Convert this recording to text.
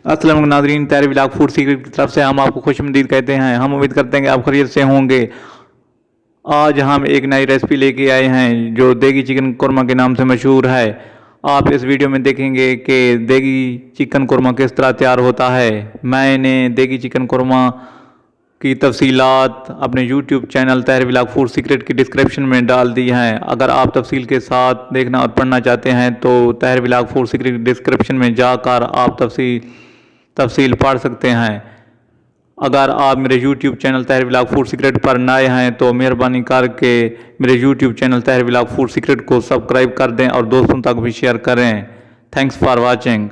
अस्सलाम वालेकुम नाज़रीन, तहरीर व्लॉग फूड सीक्रेट की तरफ से हम आपको खुशमदीद कहते हैं। हम उम्मीद करते हैं कि आप खैरियत से होंगे। आज हम एक नई रेसिपी लेके आए हैं जो देगी चिकन कोरमा के नाम से मशहूर है। आप इस वीडियो में देखेंगे कि देगी चिकन कोरमा किस तरह तैयार होता है। मैंने देगी चिकन कोरमा की तफसीलात अपने यूट्यूब चैनल तहरीर व्लॉग फूड सीक्रेट की डिस्क्रिप्शन में डाल दी हैं। अगर आप तफसील के साथ देखना और पढ़ना चाहते हैं तो तहरीर व्लॉग फूड सीक्रेट की डिस्क्रिप्शन में जाकर आप तफसील पढ़ सकते हैं। अगर आप मेरे YouTube चैनल तहरीर व्लॉग फूड सीक्रेट पर नए हैं तो मेहरबानी करके मेरे YouTube चैनल तहरीर व्लॉग फूड सीक्रेट को सब्सक्राइब कर दें और दोस्तों तक भी शेयर करें। Thanks for watching.